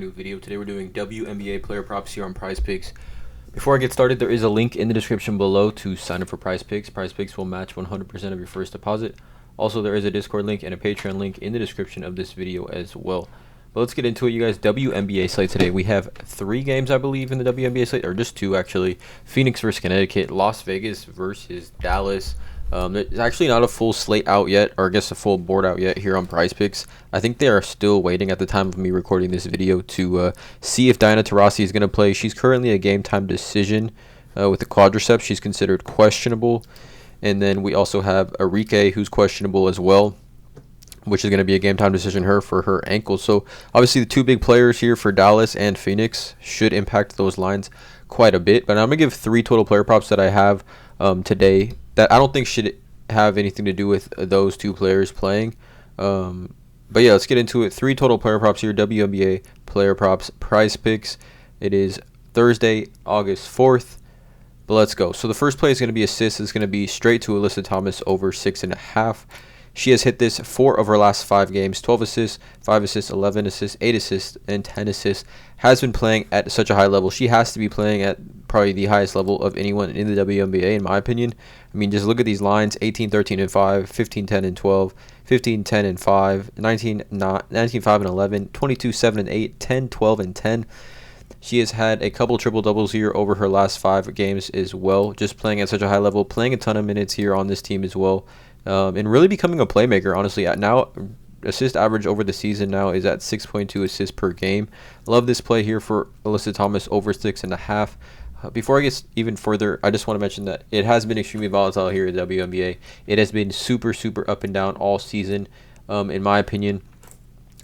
New video. Today we're doing WNBA player props here on PrizePicks. Before I get started, there is a link in the description below to sign up for PrizePicks. PrizePicks will match 100% of your first deposit. Also, there is a Discord link and a Patreon link in the description of this video as well. But let's get into it, you guys. WNBA slate today. We have 3 games, I believe, in the WNBA slate, or just 2 actually. Phoenix versus Connecticut, Las Vegas versus Dallas. There's actually not a full slate out yet, or I guess a full board out yet here on PrizePicks. I think they are still waiting at the time of me recording this video to see if Diana Taurasi is going to play. She's currently a game time decision with the quadriceps. She's considered questionable. And then we also have Arike, who's questionable as well, which is going to be a game time decision for her ankle. So obviously the 2 big players here for Dallas and Phoenix should impact those lines quite a bit. But I'm going to give 3 total player props that I have today that I don't think should have anything to do with those 2 players playing. But yeah, let's get into it. 3 total player props here, WNBA player props, PrizePicks. It is Thursday, August 4th. But let's go. So the first play is going to be assists. It's going to be straight to Alyssa Thomas over 6.5. She has hit this 4 of her last 5 games, 12 assists, 5 assists, 11 assists, 8 assists, and 10 assists. Has been playing at such a high level. She has to be playing at probably the highest level of anyone in the WNBA, in my opinion. I mean, just look at these lines: 18, 13, and 5, 15, 10, and 12, 15, 10, and 5, 19, 5, and 11, 22, 7, and 8, 10, 12, and 10. She has had a couple triple-doubles here over her last 5 games as well, just playing at such a high level, playing a ton of minutes here on this team as well, and really becoming a playmaker, honestly. Now, assist average over the season now is at 6.2 assists per game. Love this play here for Alyssa Thomas over 6.5. Before I get even further, I just want to mention that it has been extremely volatile here at the WNBA. It has been super up and down all season, in my opinion.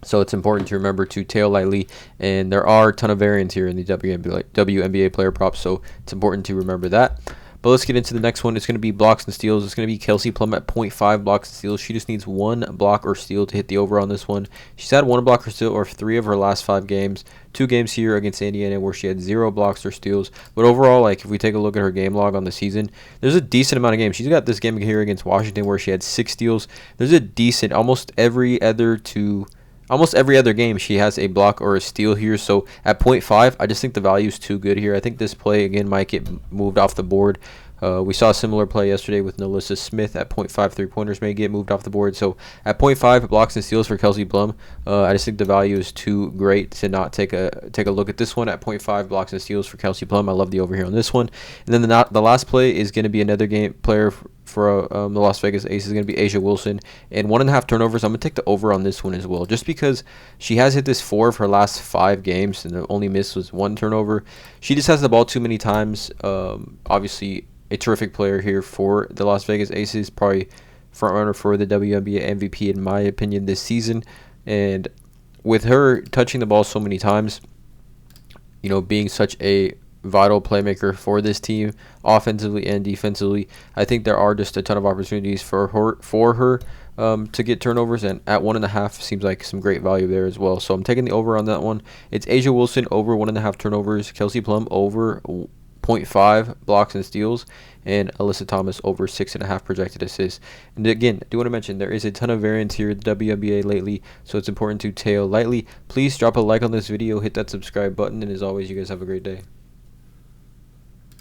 So it's important to remember to tail lightly, and there are a ton of variants here in the WNBA player props, so it's important to remember that. But let's get into the next one. It's going to be blocks and steals. It's going to be Kelsey Plum at 0.5 blocks and steals. She just needs 1 block or steal to hit the over on this one. She's had 1 block or steal or 3 of her last 5 games. 2 games here against Indiana where she had 0 blocks or steals. But overall, like, if we take a look at her game log on the season, there's a decent amount of games. She's got this game here against Washington where she had 6 steals. There's a decent, almost every other game she has a block or a steal here. So at 0.5, I just think the value is too good here. I think this play again might get moved off the board. We saw a similar play yesterday with Nalissa Smith at 0.5 3-pointers may get moved off the board. So at 0.5 blocks and steals for Kelsey Plum, I just think the value is too great to not take a look at this one. At 0.5 blocks and steals for Kelsey Plum, I love the over here on this one. And then the last play is going to be another game player for the Las Vegas Aces is going to be A'ja Wilson, and 1.5 turnovers. I'm going to take the over on this one as well, just because she has hit this 4 of her last 5 games, and the only miss was 1 turnover. She just has the ball too many times. Obviously, a terrific player here for the Las Vegas Aces, probably front runner for the WNBA MVP in my opinion this season. And with her touching the ball so many times, you know, being such a vital playmaker for this team, offensively and defensively, I think there are just a ton of opportunities for her to get turnovers, and at 1.5 seems like some great value there as well. So I'm taking the over on that one. It's A'ja Wilson over 1.5 turnovers, Kelsey Plum over 0.5 blocks and steals, and Alyssa Thomas over 6.5 projected assists. And again, I do want to mention there is a ton of variance here in the WNBA lately, so it's important to tail lightly. Please drop a like on this video, hit that subscribe button, and as always, you guys have a great day.